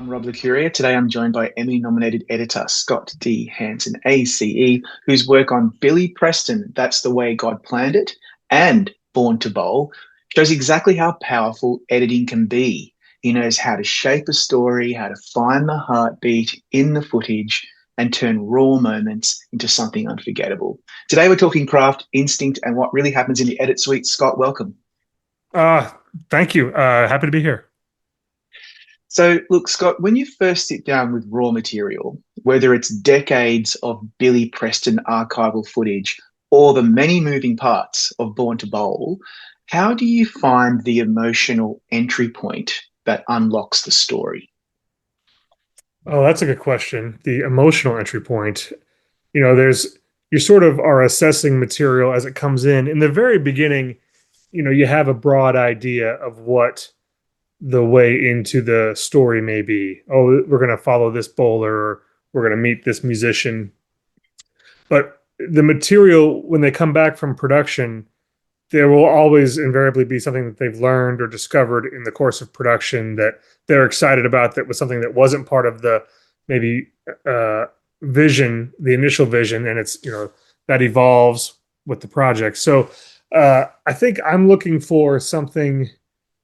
I'm Rob the Courier. Today I'm joined by Emmy-nominated editor Scott D. Hanson, ACE, whose work on Billy Preston, That's the Way God Planned It, and Born to Bowl shows exactly how powerful editing can be. He knows how to shape a story, how to find the heartbeat in the footage, and turn raw moments into something unforgettable. Today we're talking craft, instinct, and what really happens in the edit suite. Scott, welcome. Uh, Thank you. Happy to be here. So, look, Scott, when you first sit down with raw material, whether it's decades of Billy Preston archival footage or the many moving parts of Born to Bowl, how do you find the emotional entry point that unlocks the story? Oh, that's a good question. The emotional entry point. There's you sort of are assessing material as it comes in. In the very beginning, you have a broad idea of what the way into the story may be. Oh, we're going to follow this bowler, or we're going to meet this musician. But the material, when they come back from production, there will always invariably be something that they've learned or discovered in the course of production that they're excited about, that was something that wasn't part of the maybe vision, the initial vision, and it's that evolves with the project. So I think I'm looking for something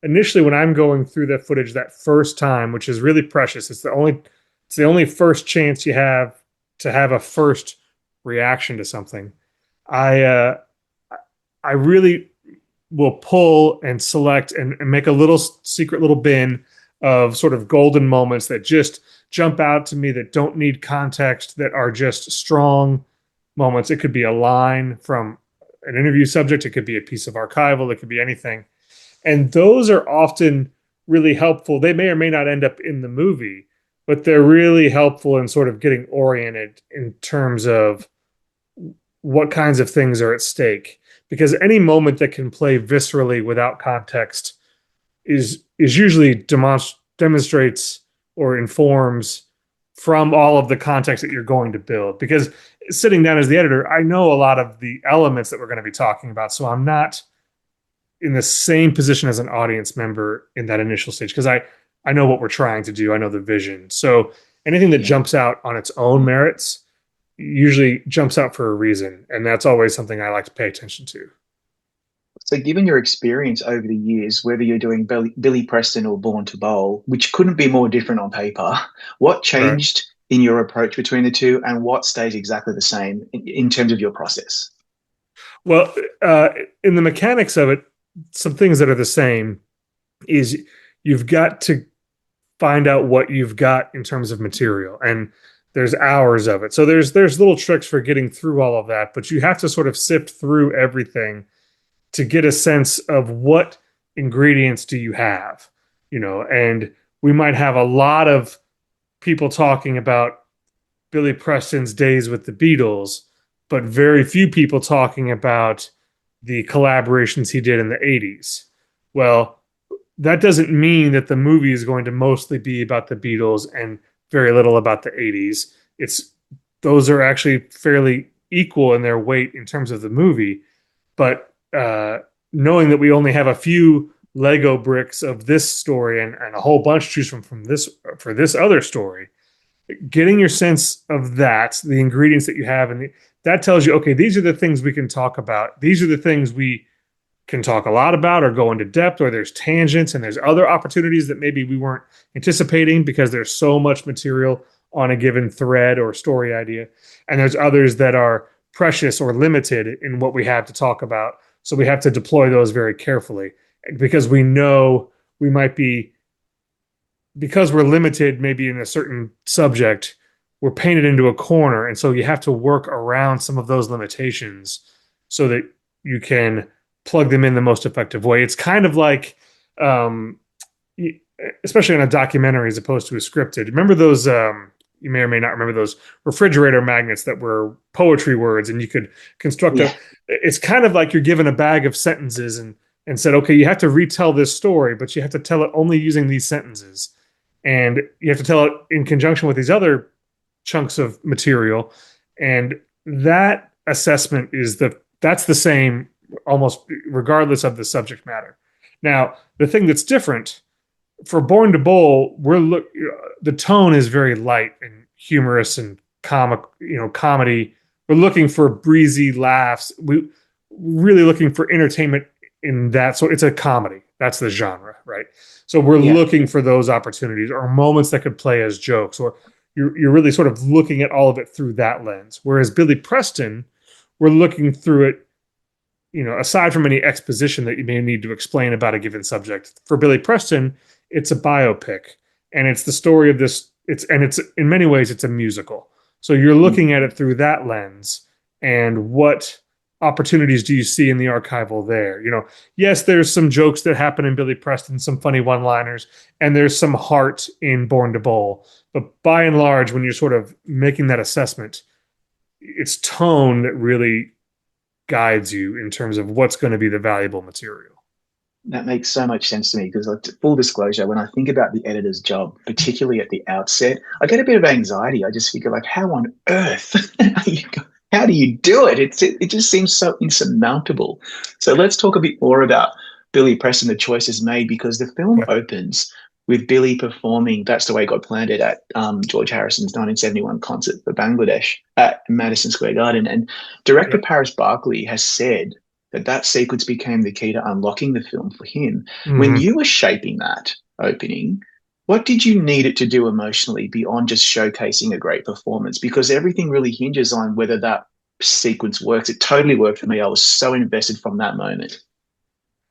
initially when I'm going through that footage that first time, which is really precious. It's the only first chance you have to have a first reaction to something. I I really will pull and select and make a little secret little bin of sort of golden moments that just jump out to me, that don't need context, that are just strong moments. It could be a line from an interview subject, it could be a piece of archival, it could be anything. And those are often really helpful. They may or may not end up in the movie, but they're really helpful in sort of getting oriented in terms of what kinds of things are at stake. Because any moment that can play viscerally without context is usually demonstrates or informs from all of the context that you're going to build. Because sitting down as the editor, I know a lot of the elements that we're going to be talking about, so I'm not in the same position as an audience member in that initial stage, because I know what we're trying to do. I know the vision. So anything that Yeah. jumps out on its own merits usually jumps out for a reason, and that's always something I like to pay attention to. So, given your experience over the years, whether you're doing Billy Preston or Born to Bowl, which couldn't be more different on paper, what Right. changed in your approach between the two and what stays exactly the same in terms of your process? Well, uh, in the mechanics of it, some things that are the same is you've got to find out what you've got in terms of material, and there's hours of it. So there's little tricks for getting through all of that, but you have to sort of sift through everything to get a sense of what ingredients do you have, and we might have a lot of people talking about Billy Preston's days with the Beatles, but very few people talking about the collaborations he did in the 80s. Well, that doesn't mean that the movie is going to mostly be about the Beatles and very little about the 80s. It's Those are actually fairly equal in their weight in terms of the movie, but knowing that we only have a few Lego bricks of this story and a whole bunch to choose from this for this other story, getting your sense of that, the ingredients that you have, and that tells you, okay, these are the things we can talk about. These are the things we can talk a lot about or go into depth, or there's tangents and there's other opportunities that maybe we weren't anticipating because there's so much material on a given thread or story idea. And there's others that are precious or limited in what we have to talk about. So we have to deploy those very carefully because we know we might be, because we're limited maybe in a certain subject, we're painted into a corner. And so you have to work around some of those limitations so that you can plug them in the most effective way. It's kind of like, um, especially in a documentary as opposed to a scripted. Remember those? You may or may not remember those refrigerator magnets that were poetry words, and you could construct a. Yeah. It's kind of like you're given a bag of sentences and said, okay, you have to retell this story, but you have to tell it only using these sentences, and you have to tell it in conjunction with these other chunks of material, and that assessment that's the same almost regardless of the subject matter. Now, the thing that's different for Born to Bowl, the tone is very light and humorous and comic, comedy. We're looking for breezy laughs. We really looking for entertainment in that. So it's a comedy. That's the genre, right? So we're Yeah. looking for those opportunities or moments that could play as jokes, or you're really sort of looking at all of it through that lens. Whereas Billy Preston, we're looking through it, aside from any exposition that you may need to explain about a given subject. For Billy Preston, it's a biopic, and it's the story of this. It's in many ways it's a musical. So you're Mm. looking at it through that lens, and what opportunities do you see in the archival there? Yes, there's some jokes that happen in Billy Preston, some funny one-liners, and there's some heart in Born to Bowl. But by and large, when you're sort of making that assessment, it's tone that really guides you in terms of what's going to be the valuable material. That makes so much sense to me because, like, full disclosure, when I think about the editor's job, particularly at the outset, I get a bit of anxiety. I just figure, like, how on earth how do you do it? It just seems so insurmountable. So let's talk a bit more about Billy Preston, the choices made, because the film Yeah. opens with Billy performing "That's the Way God Planned It" at George Harrison's 1971 concert for Bangladesh at Madison Square Garden, and director Yeah. Paris Barkley has said that sequence became the key to unlocking the film for him. When Mm-hmm. you were shaping that opening, what did you need it to do emotionally beyond just showcasing a great performance? Because everything really hinges on whether that sequence works. It totally worked for me. I was so invested from that moment.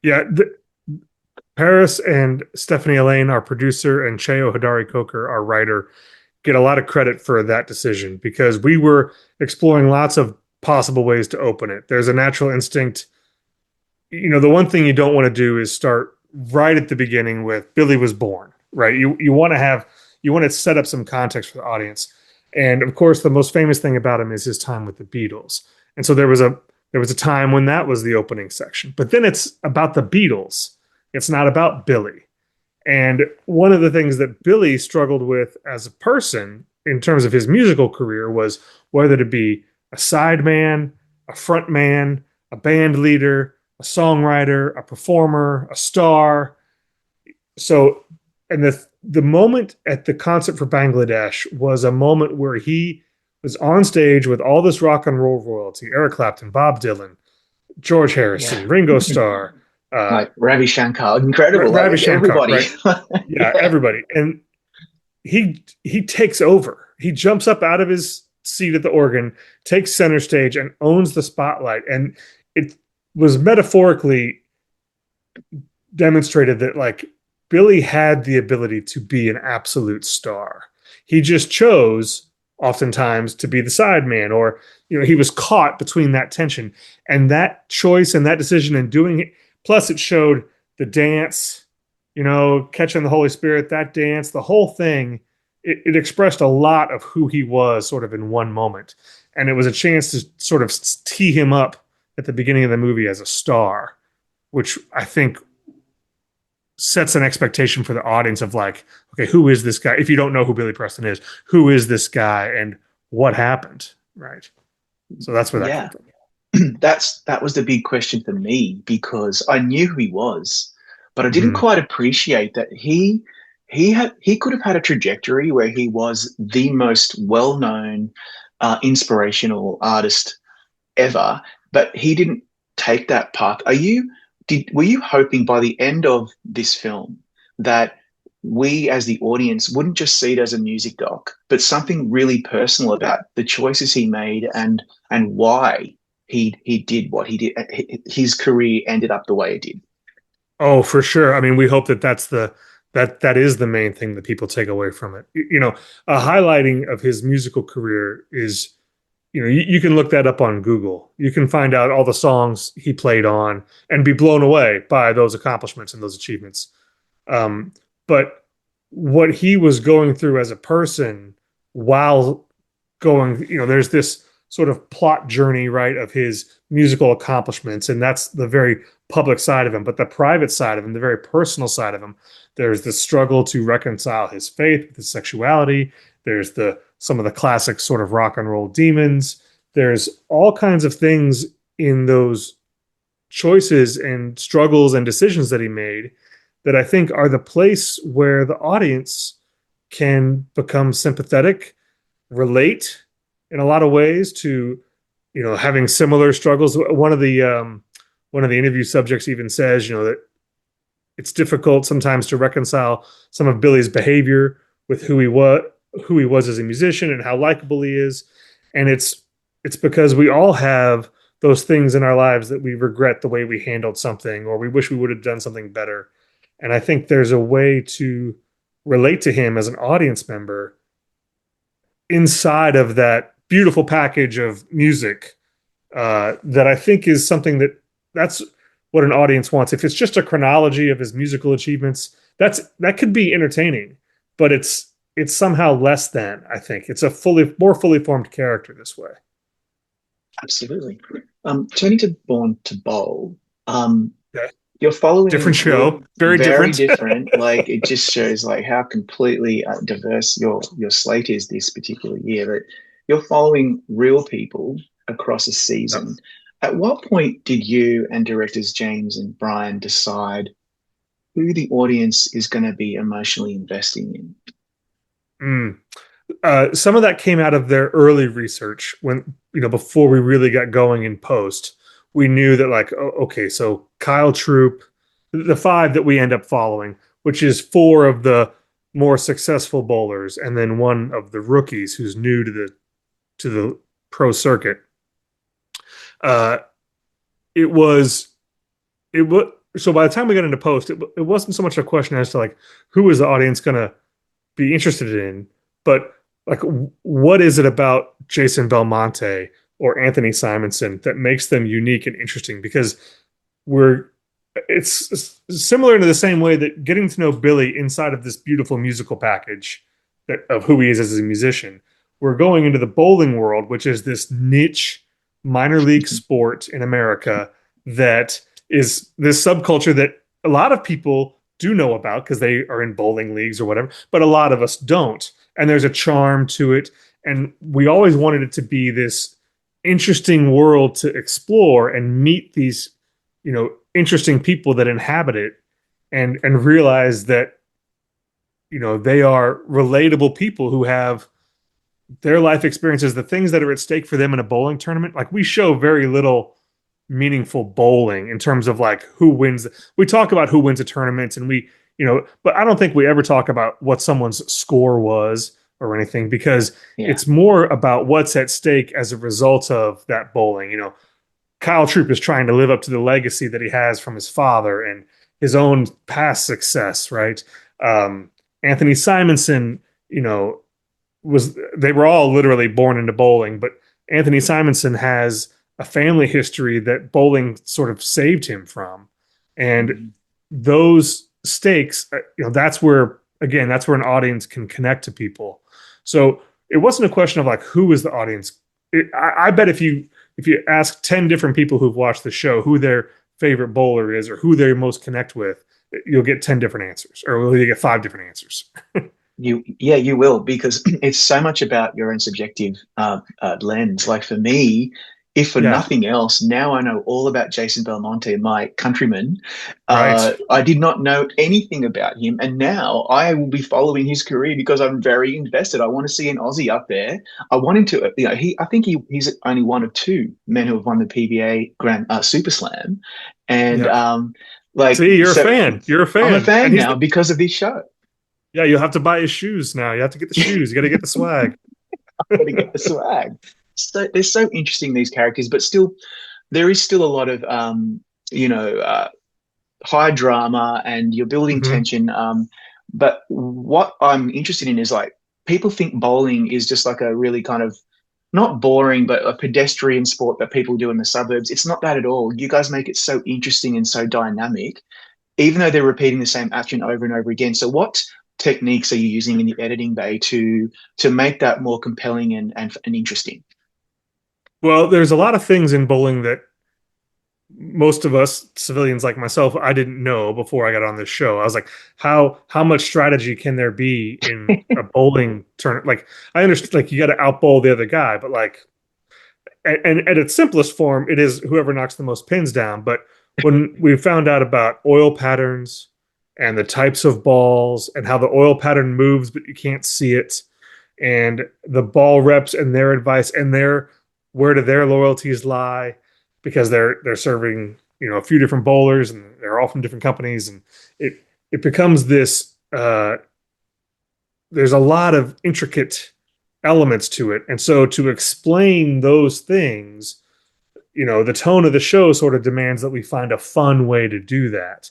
Yeah. Paris and Stephanie Elaine, our producer, and Cheo Hodari Coker, our writer, get a lot of credit for that decision because we were exploring lots of possible ways to open it. There's a natural instinct. The one thing you don't want to do is start right at the beginning with Billy was born, right? You want to set up some context for the audience. And of course, the most famous thing about him is his time with the Beatles. And so there was a time when that was the opening section. But then it's about the Beatles. It's not about Billy. And one of the things that Billy struggled with as a person in terms of his musical career was whether to be a sideman, a front man, a band leader, a songwriter, a performer, a star. So, and the moment at the concert for Bangladesh was a moment where he was on stage with all this rock and roll royalty: Eric Clapton, Bob Dylan, George Yeah. Harrison, Ringo Starr, uh, Like Ravi Shankar, incredible. Ravi Like Shankar, everybody. right? Yeah, Yeah. everybody. And he takes over. He jumps up out of his seat at the organ, takes center stage, and owns the spotlight. And it was metaphorically demonstrated that, like, Billy had the ability to be an absolute star. He just chose oftentimes to be the sideman, or he was caught between that tension, and that choice and that decision and doing it. Plus, it showed the dance, catching the Holy Spirit, that dance, the whole thing. It expressed a lot of who he was, sort of in one moment, and it was a chance to sort of tee him up at the beginning of the movie as a star, which I think sets an expectation for the audience of, like, okay, who is this guy? If you don't know who Billy Preston is, who is this guy and what happened? Right. So that's where that came Yeah. from. That was the big question for me because I knew who he was, but I didn't Mm-hmm. quite appreciate that he could have had a trajectory where he was the most well-known inspirational artist ever, but he didn't take that path. Were you hoping by the end of this film that we as the audience wouldn't just see it as a music doc, but something really personal about the choices he made and why he did what he did? His career ended up the way it did. Oh, for sure. I mean, we hope that that is the main thing that people take away from it. A highlighting of his musical career is, you can look that up on Google. You can find out all the songs he played on and be blown away by those accomplishments and those achievements. But what he was going through as a person while going, there's this sort of plot journey, right, of his musical accomplishments, and that's the very public side of him. But the private side of him, the very personal side of him, there's the struggle to reconcile his faith with his sexuality. There's some of the classic sort of rock and roll demons. There's all kinds of things in those choices and struggles and decisions that he made that I think are the place where the audience can become sympathetic, relate in a lot of ways to, having similar struggles. One of the interview subjects even says, that it's difficult sometimes to reconcile some of Billy's behavior with who he was as a musician and how likable he is. And it's because we all have those things in our lives that we regret the way we handled something, or we wish we would have done something better. And I think there's a way to relate to him as an audience member inside of that beautiful package of music, that I think is something that's what an audience wants. If it's just a chronology of his musical achievements, that could be entertaining, but it's somehow less than. I think it's a more fully formed character this way. Absolutely. Turning to Born to Bowl, Okay. you're Different following show, very very different. different. Like it just shows like how completely diverse your slate is this particular year. But you're following real people across a Yep. season. At what point did you and directors James and Brian decide who the audience is going to be emotionally investing in? Mm. Some of that came out of their early research when, before we really got going in post. We knew that, like, oh, okay, so Kyle Troop, the five that we end up following, which is four of the more successful bowlers, and then one of the rookies who's new to the pro circuit. Uh, it was it was so by the time we got into post, it wasn't so much a question as to like who is the audience going to be interested in, but like what is it about Jason Belmonte or Anthony Simonson that makes them unique and interesting? Because we're it's similar in the same way that getting to know Billy inside of this beautiful musical package of who he is as a musician. We're going into the bowling world, which is this niche minor league sport in America that is this subculture that a lot of people do know about because they are in bowling leagues or whatever, but a lot of us don't. And there's a charm to it. And we always wanted it to be this interesting world to explore and meet these, interesting people that inhabit it, and realize that, they are relatable people who have their life experiences, the things that are at stake for them in a bowling tournament. Like we show very little meaningful bowling in terms of like who wins. We talk about who wins a tournament and but I don't think we ever talk about what someone's score was or anything, because Yeah. it's more about what's at stake as a result of that bowling. Kyle Troop is trying to live up to the legacy that he has from his father and his own past success, right? Anthony Simonson, they were all literally born into bowling, but Anthony Simonson has a family history that bowling sort of saved him from. And Mhm. those stakes, that's where an audience can connect to people. So it wasn't a question of like who is the audience. I bet if you ask 10 different people who've watched the show who their favorite bowler is or who they most connect with, you'll get 10 different answers, or you'll get 5 different answers. You will, because it's so much about your own subjective lens. Like for me, if for Yeah, nothing else, now I know all about Jason Belmonte, my countryman. right. I did not know anything about him, and now I will be following his career because I'm very invested. I want to see an Aussie up there. I want him to, I think he's only one of two men who have won the PBA Grand Super Slam, and Yeah. like See, you're a so, fan. You're a I'm a fan. And fan he's now because of this show. yeah, you'll have to buy his shoes now. You have to get the shoes. You got to get the swag. Got to get the swag. So they're so interesting, these characters, but still there is still a lot of you know high drama, and you're building Hmm. tension. But what I'm interested in is like people think bowling is just like a really kind of not boring, but a pedestrian sport that people do in the suburbs. It's not that at all. You guys make it so interesting and so dynamic, even though they're repeating the same action over and over again. So what techniques are you using in the editing bay to make that more compelling and interesting? Well, there's a lot of things in bowling that most of us civilians like myself, I didn't know before I got on this show. I was like, how much strategy can there be in a bowling tournament? Like I understand, like you got to outbowl the other guy, but like, and at its simplest form, it is whoever knocks the most pins down. But when we found out about oil patterns, and the types of balls and how the oil pattern moves, but you can't see it, and the ball reps and their advice and their where do their loyalties lie because they're serving a few different bowlers and they're all from different companies, and it becomes this there's a lot of intricate elements to it, and so to explain those things, the tone of the show sort of demands that we find a fun way to do that.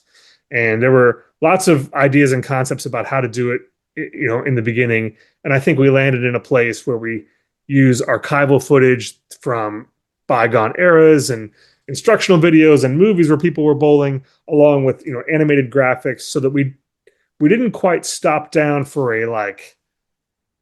And there were lots of ideas and concepts about how to do it, in the beginning. And I think we landed in a place where we use archival footage from bygone eras and instructional videos and movies where people were bowling, along with, animated graphics, so that we didn't quite stop down for a like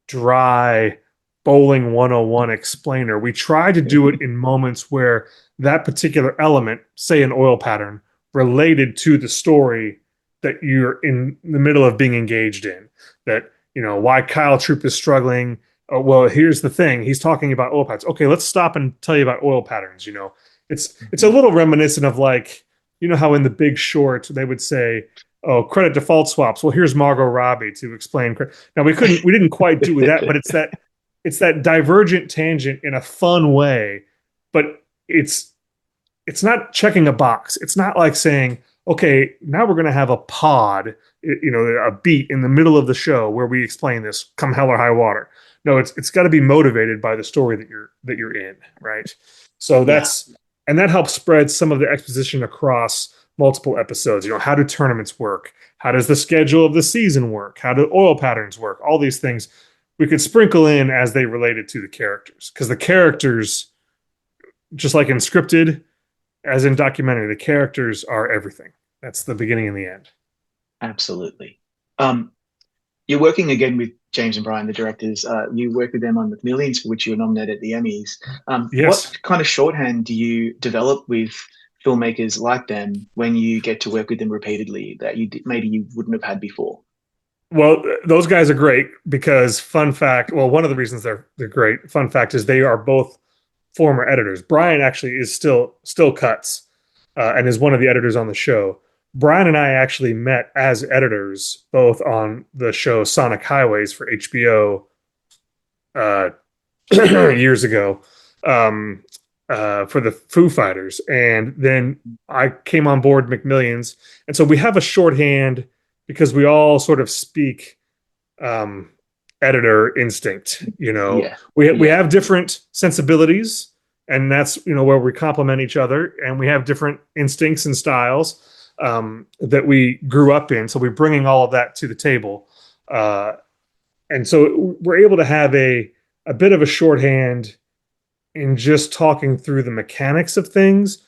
dry bowling 101 explainer. We try to do it in moments where that particular element, say an oil pattern, related to the story that you're in the middle of being engaged in. That, why Kyle Troop is struggling. Oh, well, here's the thing. He's talking about oil patterns. Okay, let's stop and tell you about oil patterns. It's a little reminiscent of like, how in The Big Short they would say, oh, credit default swaps. Well, here's Margot Robbie to explain. Now we didn't quite do that, but it's that divergent tangent in a fun way, but it's not checking a box. It's not like saying, okay, now we're going to have a pod, a beat in the middle of the show where we explain this come hell or high water. No, it's got to be motivated by the story that you're in, right? So Yeah. and that helps spread some of the exposition across multiple episodes. How do tournaments work? How does the schedule of the season work? How do oil patterns work? All these things we could sprinkle in as they related to the characters, because the characters, just like in scripted, as in documentary, the characters are everything. That's the beginning and the end. Absolutely. Um, you're working again with James and Brian, the directors. You work with them on McMillions, for which you were nominated at the Emmys. Yes. What kind of shorthand do you develop with filmmakers like them when you get to work with them repeatedly that maybe you wouldn't have had before? Well, those guys are great because fun fact, well, one of the reasons they're great, fun fact is they are both former editors. Brian actually is still cuts and is one of the editors on the show. Brian and I actually met as editors both on the show Sonic Highways for HBO uh, years ago for the Foo Fighters, and then I came on board McMillions, and so we have a shorthand because we all sort of speak um, editor instinct. Yeah. We Yeah. have different sensibilities, and that's where we complement each other, and we have different instincts and styles that we grew up in. So we're bringing all of that to the table, and so we're able to have a bit of a shorthand in just talking through the mechanics of things,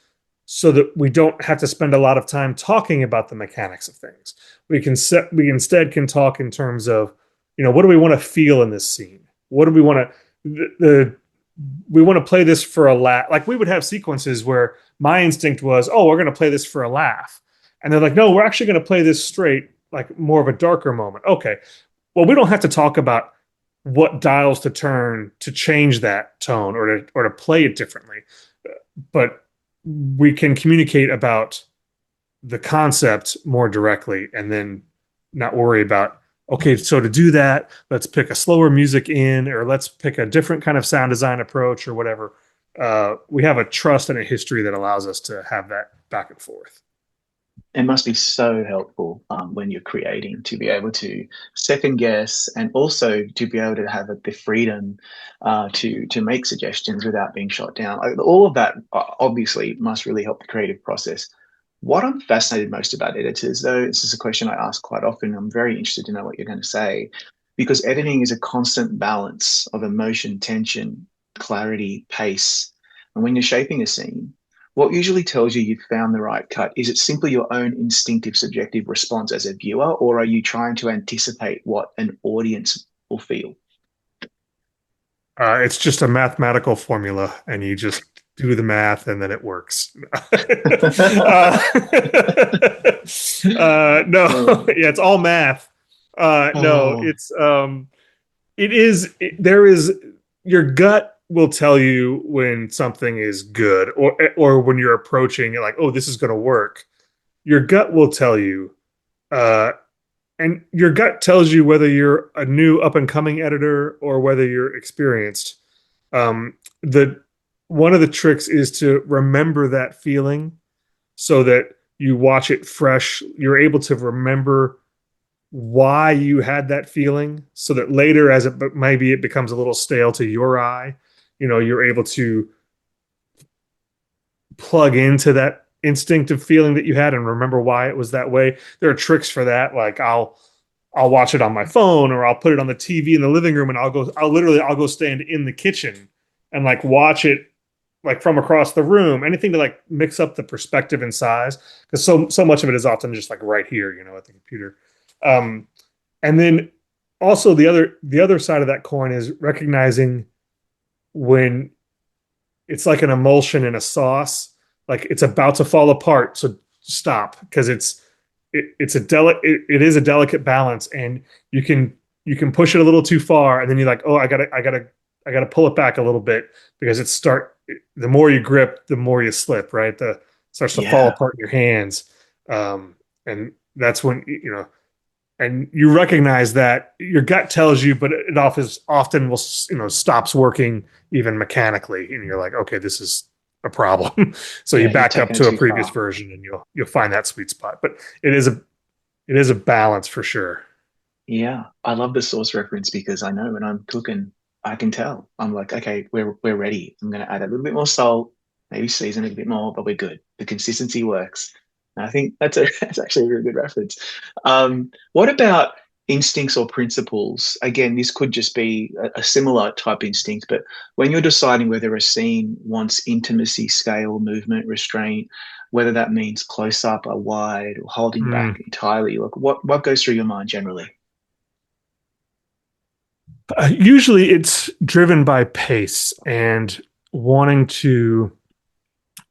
so that we don't have to spend a lot of time talking about the mechanics of things. We instead can talk in terms of, what do we want to feel in this scene? What do we want to we want to play this for a laugh. Like we would have sequences where my instinct was, oh, we're going to play this for a laugh. And they're like, no, we're actually going to play this straight, like more of a darker moment. Okay. Well, we don't have to talk about what dials to turn to change that tone or to play it differently. But we can communicate about the concept more directly and then not worry about, okay, so to do that, let's pick a slower music in, or let's pick a different kind of sound design approach or whatever. We have a trust and a history that allows us to have that back and forth. It must be so helpful when you're creating to be able to second guess and also to be able to have the freedom to make suggestions without being shot down. Like, all of that obviously must really help the creative process. What I'm fascinated most about editors, though, this is a question I ask quite often. I'm very interested to know what you're going to say, because editing is a constant balance of emotion, tension, clarity, pace. And when you're shaping a scene, what usually tells you you've found the right cut? Is it simply your own instinctive, subjective response as a viewer, or are you trying to anticipate what an audience will feel? It's just a mathematical formula, and you just do the math, and then it works. No, yeah, it's all math. No, Oh, there is your gut will tell you when something is good, or when you're approaching it like, oh, this is going to work. Your gut will tell you Uh, and your gut tells you whether you're a new up and coming editor or whether you're experienced. The One of the tricks is to remember that feeling so that you watch it fresh. You're able to remember why you had that feeling so that later, as it maybe it becomes a little stale to your eye, you're able to plug into that instinctive feeling that you had and remember why it was that way. There are tricks for that. Like I'll watch it on my phone, or I'll put it on the TV in the living room, and I'll go stand in the kitchen and like watch it like from across the room. Anything to like mix up the perspective and size, because so much of it is often just like right here, at the computer. Um, and then also the other side of that coin is recognizing when it's like an emulsion in a sauce, like it's about to fall apart. So stop, because it is a delicate balance, and you can push it a little too far, and then you're like, oh, I gotta pull it back a little bit, because the more you grip, the more you slip, right? The starts to fall Yeah. apart in your hands, and that's when and you recognize that your gut tells you, but it often will stops working even mechanically, and you're like, okay, this is a problem. So you Yeah, you're back up taking it to a too previous far. version, and you'll find that sweet spot. But it is a balance for sure. Yeah, I love the sauce reference because I know when I'm cooking, I can tell. I'm like, okay, we're ready. I'm gonna add a little bit more salt, maybe season it a bit more, but we're good. The consistency works. And I think that's actually a really good reference. What about instincts or principles? Again, this could just be a similar type instinct, but when you're deciding whether a scene wants intimacy, scale, movement, restraint, whether that means close up or wide or holding back Mm. entirely, like what goes through your mind generally? Usually, it's driven by pace and wanting to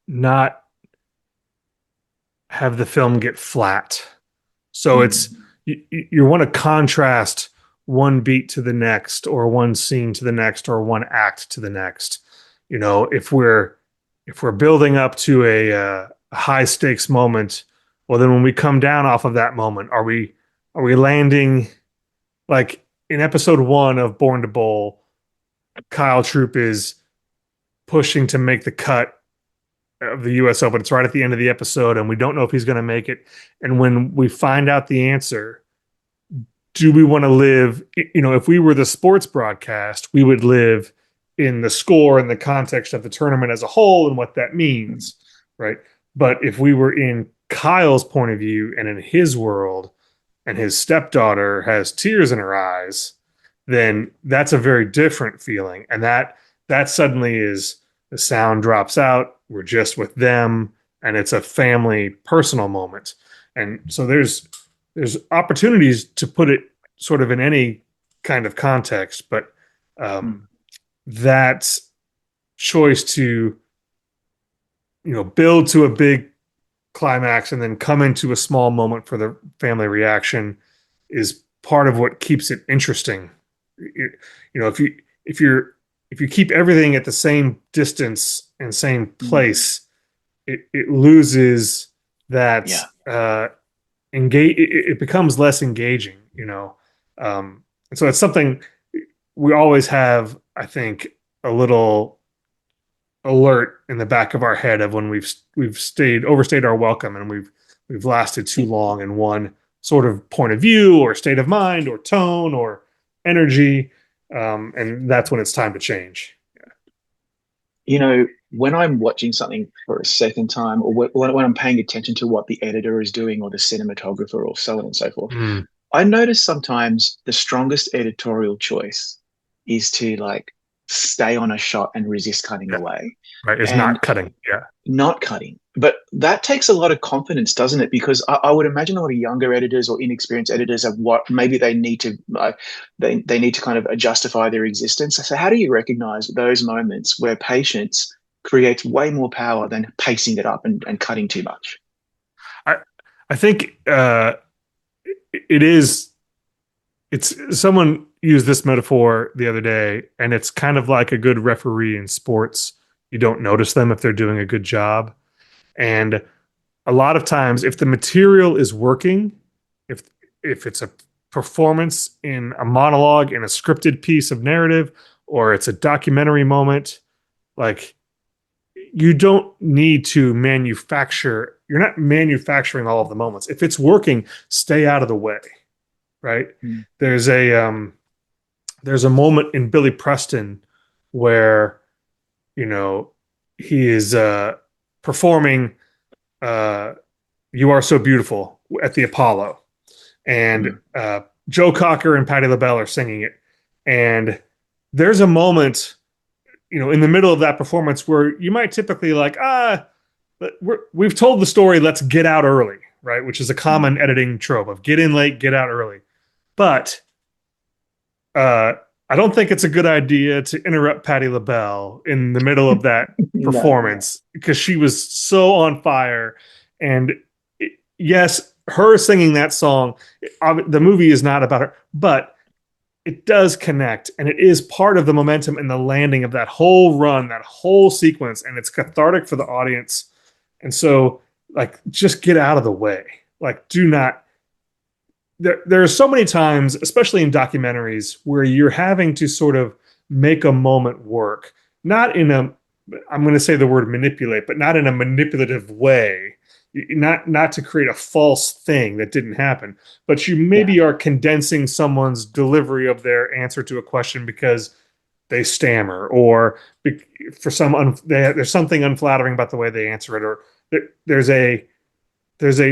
not have the film get flat. So it's Mm. you want to contrast one beat to the next, or one scene to the next, or one act to the next. If we're building up to a high stakes moment, well, then when we come down off of that moment, are we landing like in episode 1 of Born to Bowl? Kyle Troop is pushing to make the cut of the U.S. Open. It's right at the end of the episode, and we don't know if he's going to make it. And when we find out the answer, do we want to live? If we were the sports broadcast, we would live in the score and the context of the tournament as a whole and what that means, right? But if we were in Kyle's point of view and in his world, and his stepdaughter has tears in her eyes, then that's a very different feeling. And that suddenly is the sound drops out. We're just with them, and it's a family personal moment. And so there's opportunities to put it sort of in any kind of context, but um, Mm. that choice to build to a big climax and then come into a small moment for the family reaction is part of what keeps it interesting. You, if you keep everything at the same distance and same Mm. place, it loses that Yeah. engage. It becomes less engaging, and so it's something we always have. I think a little alert in the back of our head of when we've overstayed our welcome, and we've lasted too long in one sort of point of view or state of mind or tone or energy, and that's when it's time to change. When I'm watching something for a second time, or when I'm paying attention to what the editor is doing or the cinematographer or so on and so forth, Mm, I notice sometimes the strongest editorial choice is to like stay on a shot and resist cutting yeah, away. right. It's And not cutting. Yeah. not cutting. But that takes a lot of confidence, doesn't it? Because I would imagine a lot of younger editors or inexperienced editors have what maybe they need to they need to kind of justify their existence. So how do you recognize those moments where patience creates way more power than pacing it up and cutting too much? I I think it is. It's someone used this metaphor the other day, and it's kind of like a good referee in sports. You don't notice them if they're doing a good job, and a lot of times, if the material is working, if if it's a performance in a monologue in a scripted piece of narrative, or it's a documentary moment, like you don't need to manufacture, you're not manufacturing all of the moments. If it's working, stay out of the way, right? Mm. There's a moment in Billy Preston where, you know, he is performing You Are So Beautiful at the Apollo, and Mm. Joe Cocker and Patti LaBelle are singing it. And there's a moment, in the middle of that performance where you might typically like, we've told the story, let's get out early, right? Which is a Mm. common editing trope of get in late, get out early. But uh, I don't think it's a good idea to interrupt Patti LaBelle in the middle of that No, performance because she was so on fire. And yes, her singing that song, the movie is not about her, but it does connect and it is part of the momentum and the landing of that whole run, that whole sequence, and it's cathartic for the audience. And so, like, just get out of the way. Like, do not. There are so many times, especially in documentaries, where you're having to sort of make a moment work, not in a, I'm going to say the word manipulate, but not in a manipulative way, not to create a false thing that didn't happen, but you yeah, maybe are condensing someone's delivery of their answer to a question because they stammer, or for there's something unflattering about the way they answer it, or there's a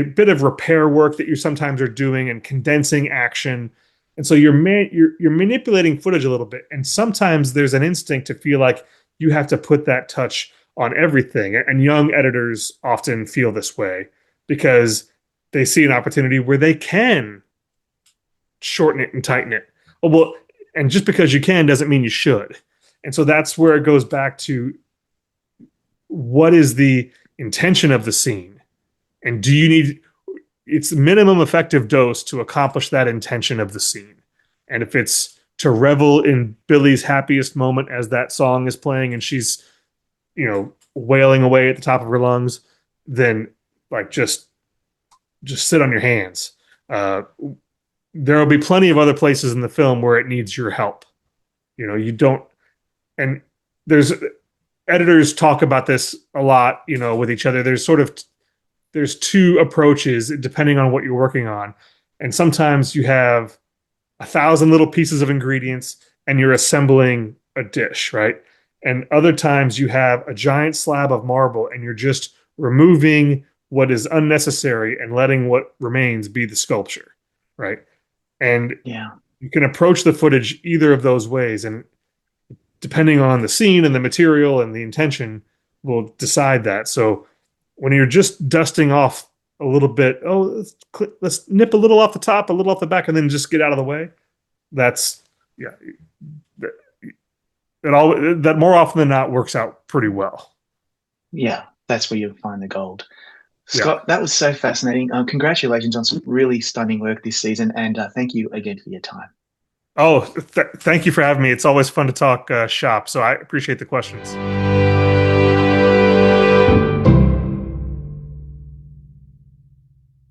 bit of repair work that you sometimes are doing and condensing action. And so you're manipulating footage a little bit. And sometimes there's an instinct to feel like you have to put that touch on everything. And young editors often feel this way because they see an opportunity where they can shorten it and tighten it. Oh, well, and just because you can doesn't mean you should. And so that's where it goes back to what is the intention of the scene? And do you need its minimum effective dose to accomplish that intention of the scene? And if it's to revel in Billy's happiest moment as that song is playing and she's, wailing away at the top of her lungs, then like just sit on your hands. Uh, there will be plenty of other places in the film where it needs your help. You don't, and there's editors talk about this a lot, with each other. There's two approaches depending on what you're working on. And sometimes you have 1,000 little pieces of ingredients and you're assembling a dish, right? And other times you have a giant slab of marble and you're just removing what is unnecessary and letting what remains be the sculpture, right? And yeah, you can approach the footage either of those ways. And depending on the scene and the material and the intention, will decide that. So when you're just dusting off a little bit, let's nip a little off the top, a little off the back, and then just get out of the way. That's yeah, that more often than not works out pretty well. yeah. That's where you'll find the gold. Yeah. Scott, that was so fascinating. Congratulations on some really stunning work this season, and thank you again for your time. Oh, thank you for having me. It's always fun to talk shop. So I appreciate the questions.